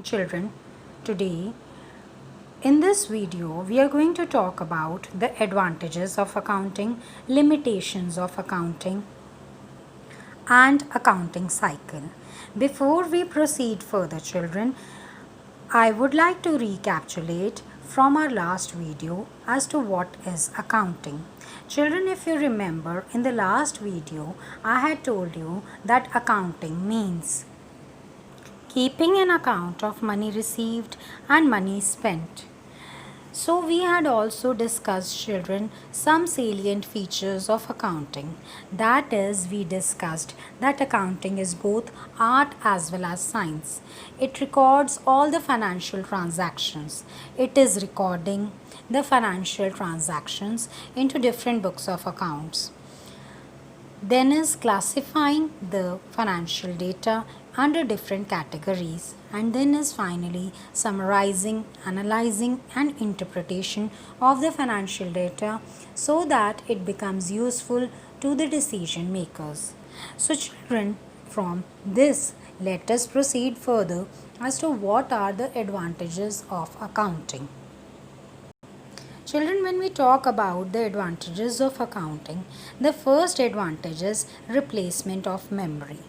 Children, today in this video we are going to talk about the advantages of accounting, limitations of accounting and accounting cycle. Before we proceed further, children, I would like to recapitulate from our last video as to what is accounting. Children, if you remember, in the last video I had told you that accounting means keeping an account of money received and money spent. So, we had also discussed, children, some salient features of accounting. That is, we discussed that accounting is both art as well as science. It records all the financial transactions. It is recording the financial transactions into different books of accounts. Then is classifying the financial data under different categories, and then is finally summarizing, analyzing and interpretation of the financial data so that it becomes useful to the decision makers. So children, from this let us proceed further as to what are the advantages of accounting. Children, when we talk about the advantages of accounting, the first advantage is replacement of memory.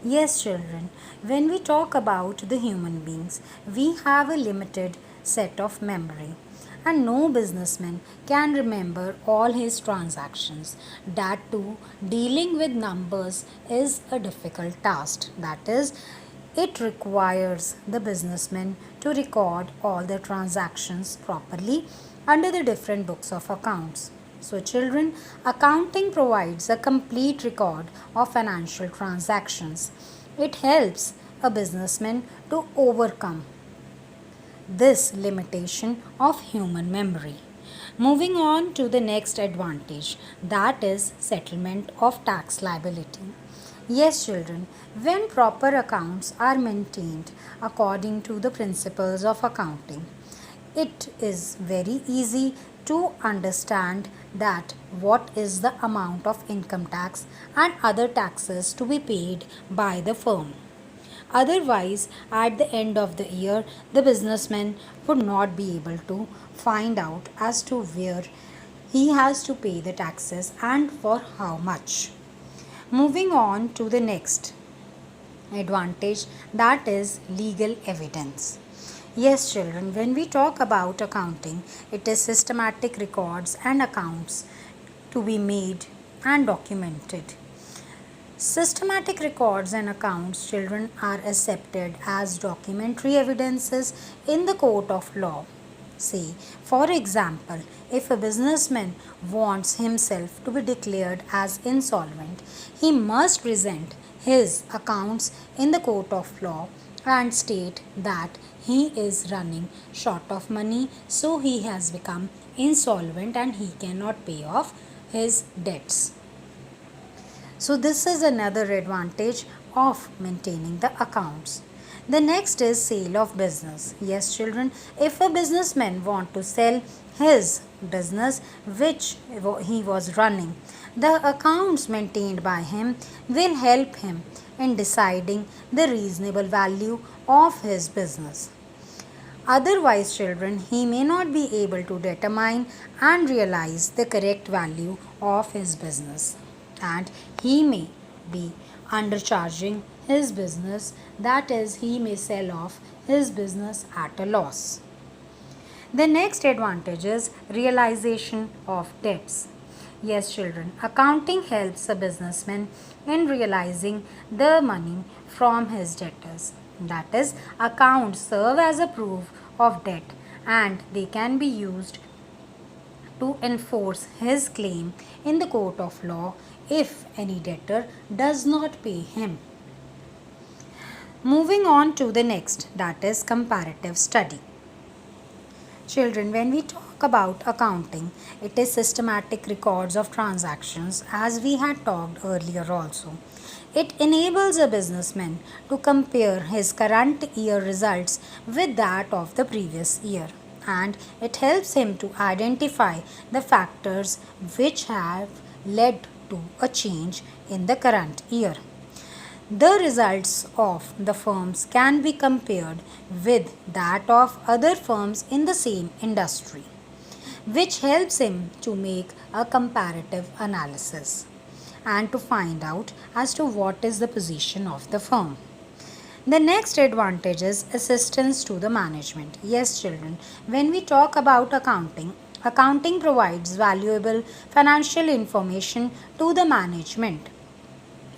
Yes, children, when we talk about the human beings, we have a limited set of memory. And no businessman can remember all his transactions. That too, dealing with numbers is a difficult task. That is, it requires the businessman to record all the transactions properly under the different books of accounts. So, children, accounting provides a complete record of financial transactions. It helps a businessman to overcome this limitation of human memory. Moving on to the next advantage, that is settlement of tax liability. Yes, children, when proper accounts are maintained according to the principles of accounting, it is very easy to understand that what is the amount of income tax and other taxes to be paid by the firm. Otherwise, at the end of the year, the businessman would not be able to find out as to where he has to pay the taxes and for how much. Moving on to the next advantage, that is legal evidence. Yes, children, when we talk about accounting, it is systematic records and accounts to be made and documented. Systematic records and accounts, children, are accepted as documentary evidences in the court of law. Say, for example, if a businessman wants himself to be declared as insolvent, he must present his accounts in the court of law and state that he is running short of money, so he has become insolvent and he cannot pay off his debts. So this is another advantage of maintaining the accounts. The next is sale of business. Yes, children, if a businessman want to sell his business which he was running, the accounts maintained by him will help him in deciding the reasonable value of his business. Otherwise, children, he may not be able to determine and realize the correct value of his business, and he may be undercharging his business, that is, he may sell off his business at a loss. The next advantage is realization of debts. Yes, children, accounting helps a businessman in realizing the money from his debtors. That is, accounts serve as a proof of debt and they can be used to enforce his claim in the court of law if any debtor does not pay him. Moving on to the next, that is comparative study. Children, when we talk about accounting, it is systematic records of transactions, as we had talked earlier also. It enables a businessman to compare his current year results with that of the previous year, and it helps him to identify the factors which have led to a change in the current year. The results of the firms can be compared with that of other firms in the same industry, which helps him to make a comparative analysis and to find out as to what is the position of the firm. The next advantage is assistance to the management. Yes, children, when we talk about accounting, accounting provides valuable financial information to the management.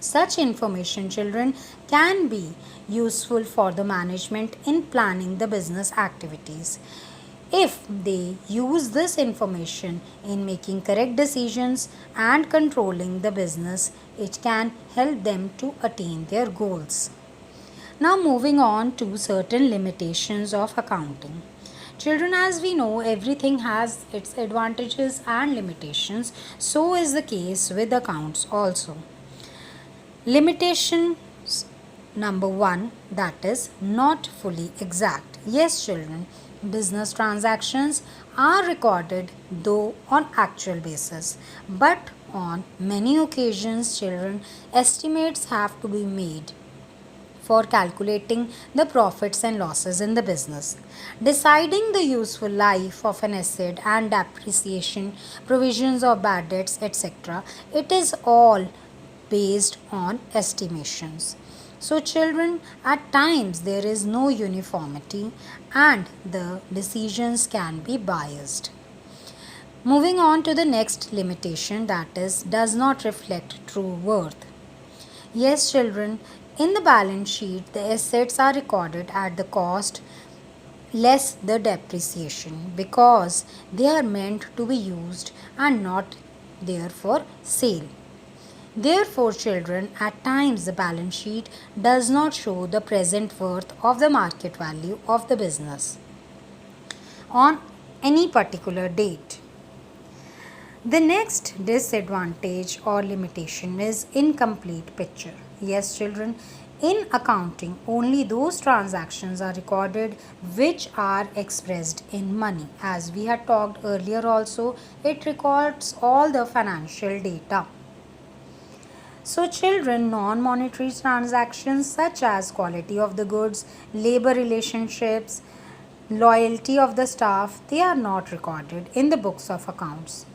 Such information, children, can be useful for the management in planning the business activities. If they use this information in making correct decisions and controlling the business, it can help them to attain their goals. Now, moving on to certain limitations of accounting. Children, as we know, everything has its advantages and limitations. So is the case with accounts also. Limitations number one, that is not fully exact. Yes, children, business transactions are recorded though on actual basis, but on many occasions, children, estimates have to be made for calculating the profits and losses in the business. Deciding the useful life of an asset and depreciation, provisions of bad debts, etc. It is all based on estimations. So, children, at times there is no uniformity and the decisions can be biased. Moving on to the next limitation, that is, does not reflect true worth. Yes, children, in the balance sheet, the assets are recorded at the cost less the depreciation because they are meant to be used and not there for sale. Therefore, children, at times the balance sheet does not show the present worth of the market value of the business on any particular date. The next disadvantage or limitation is incomplete picture. Yes, children, in accounting, only those transactions are recorded which are expressed in money. As we had talked earlier, also, it records all the financial data. So, children, non monetary transactions such as quality of the goods, labor relationships, loyalty of the staff, they are not recorded in the books of accounts.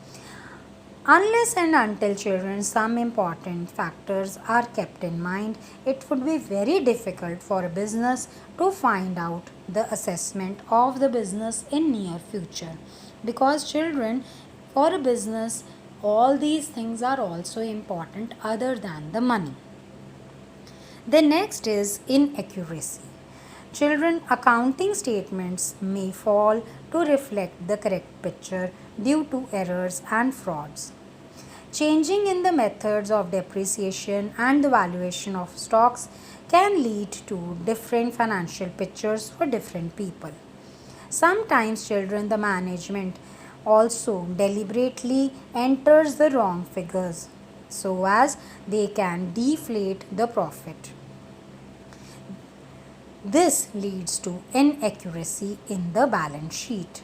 Unless and until, children, some important factors are kept in mind, it would be very difficult for a business to find out the assessment of the business in near future. Because, children, for a business, all these things are also important other than the money. The next is inaccuracy. Children, accounting statements may fail to reflect the correct picture due to errors and frauds. Changing in the methods of depreciation and the valuation of stocks can lead to different financial pictures for different people. Sometimes, children, the management also deliberately enters the wrong figures so as they can deflate the profit. This leads to inaccuracy in the balance sheet.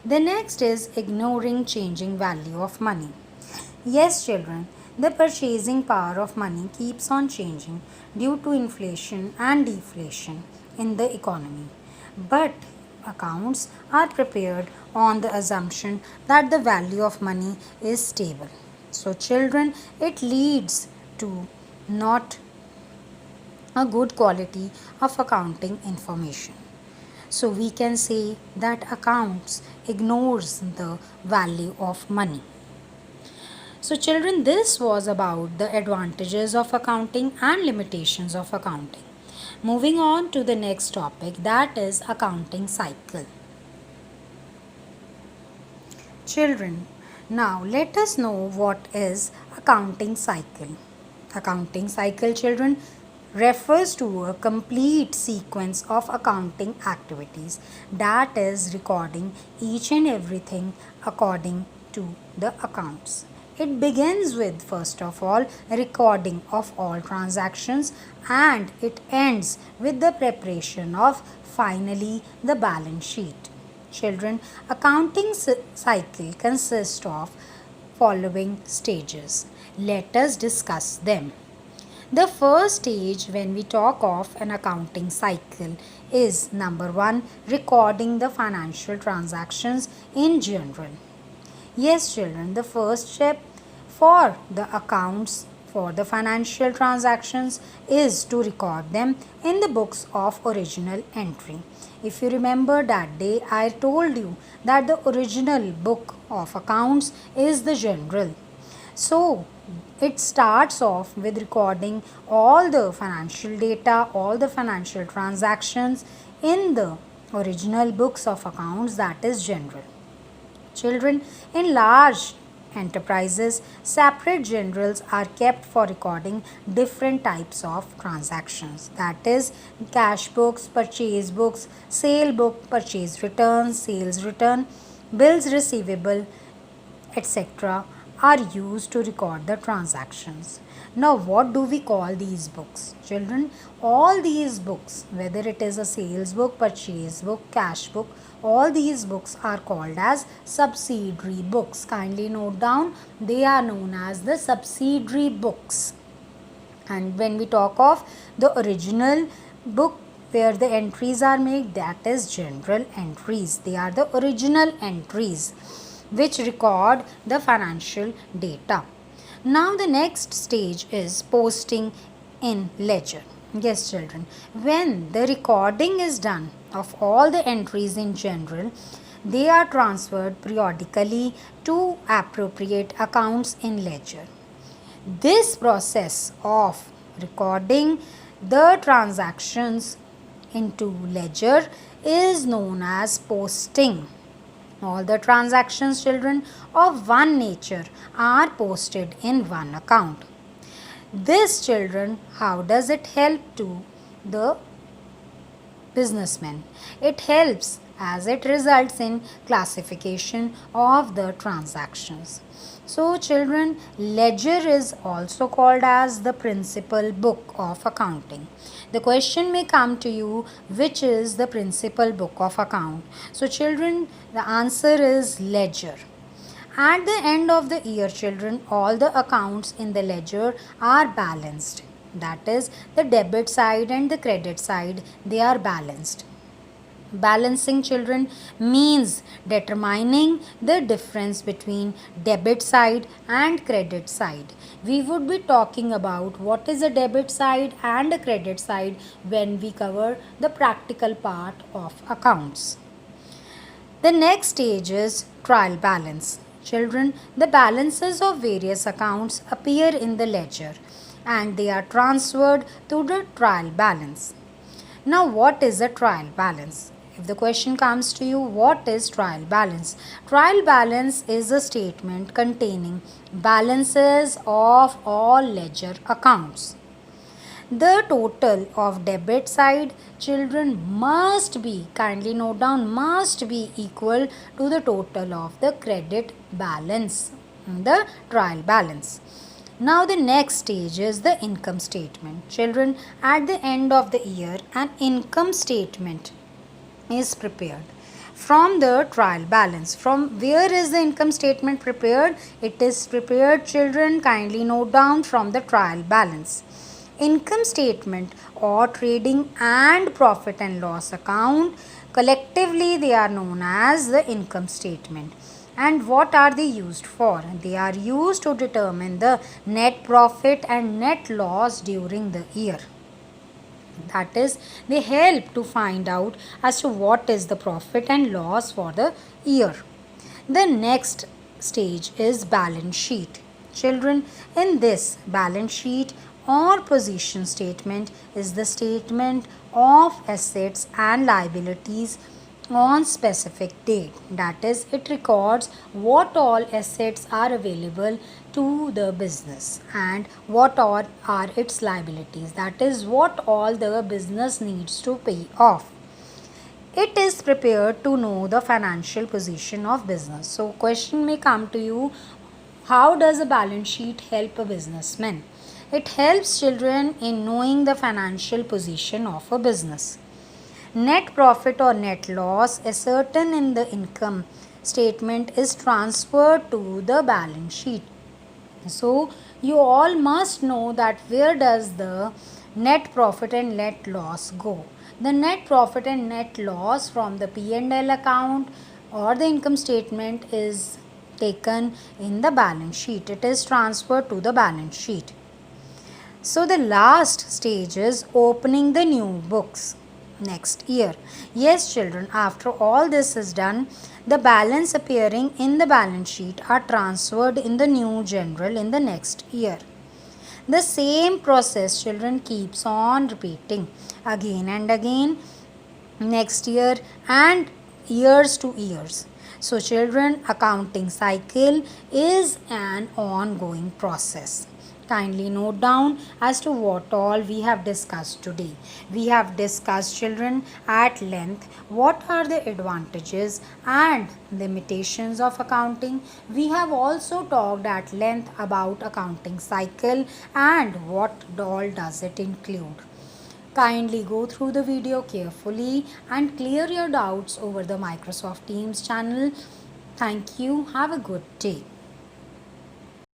The next is ignoring changing value of money. Yes, children, the purchasing power of money keeps on changing due to inflation and deflation in the economy. But accounts are prepared on the assumption that the value of money is stable. So, children, it leads to not a good quality of accounting information. So we can say that accounts ignores the value of money. So children, this was about the advantages of accounting and limitations of accounting. Moving on to the next topic, that is accounting cycle. Children, now let us know what is accounting cycle. Accounting cycle, children, refers to a complete sequence of accounting activities, that is recording each and everything according to the accounts. It begins with, first of all, recording of all transactions, and it ends with the preparation of finally the balance sheet. Children, accounting cycle consists of following stages. Let us discuss them. The first stage when we talk of an accounting cycle is number 1, recording the financial transactions in general. Yes, children, the first step for the accounts for the financial transactions is to record them in the books of original entry. If you remember that day, I told you that the original book of accounts is the general. So, it starts off with recording all the financial data, all the financial transactions in the original books of accounts, that is general. Children, in large enterprises, separate generals are kept for recording different types of transactions. That is, cash books, purchase books, sale book, purchase return, sales return, bills receivable, etc. are used to record the transactions. Now, what do we call these books? Children, all these books, whether it is a sales book, purchase book, cash book, all these books are called as subsidiary books. Kindly note down, they are known as the subsidiary books. And when we talk of the original book where the entries are made, that is general entries. They are the original entries which record the financial data. Now the next stage is posting in ledger. Yes, children, when the recording is done of all the entries in general, they are transferred periodically to appropriate accounts in ledger. This process of recording the transactions into ledger is known as posting. All the transactions, children, of one nature are posted in one account. This, children, how does it help to the businessman? It helps as it results in classification of the transactions. So, children, ledger is also called as the principal book of accounting. The question may come to you, which is the principal book of account? So, children, the answer is ledger. At the end of the year, children, all the accounts in the ledger are balanced. That is, the debit side and the credit side, they are balanced. Balancing, children, means determining the difference between debit side and credit side. We would be talking about what is a debit side and a credit side when we cover the practical part of accounts. The next stage is trial balance. Children, the balances of various accounts appear in the ledger and they are transferred to the trial balance. Now, what is a trial balance? If the question comes to you, what is trial balance? Trial balance is a statement containing balances of all ledger accounts. The total of debit side, children, must be, kindly note down, must be equal to the total of the credit balance, the trial balance. Now the next stage is the income statement. Children, at the end of the year, an income statement is prepared from the trial balance. From where is the income statement prepared? It is prepared, children, kindly note down, from the trial balance. Income statement or trading and profit and loss account, collectively they are known as the income statement. And what are they used for? They are used to determine the net profit and net loss during the year. That is, they help to find out as to what is the profit and loss for the year. The next stage is balance sheet. Children, in this balance sheet or position statement is the statement of assets and liabilities on specific date. That is, it records what all assets are available to the business and what all are its liabilities. That is, what all the business needs to pay off. It is prepared to know the financial position of business. So, question may come to you, how does a balance sheet help a businessman? It helps, children, in knowing the financial position of a business. Net profit or net loss ascertained in the income statement is transferred to the balance sheet. So, You all must know that where does the net profit and net loss go? The net profit and net loss from the P&L account or the income statement is taken in the balance sheet. It is transferred to the balance sheet. So the last stage is opening the new books next year. Yes, children, after all this is done, the balance appearing in the balance sheet are transferred in the new general in the next year. The same process, children, keeps on repeating again and again next year and years to years. So, children, accounting cycle is an ongoing process. Kindly note down as to what all we have discussed today. We have discussed, children, at length what are the advantages and limitations of accounting. We have also talked at length about accounting cycle and what all does it include. Kindly go through the video carefully and clear your doubts over the Microsoft Teams channel. Thank you. Have a good day.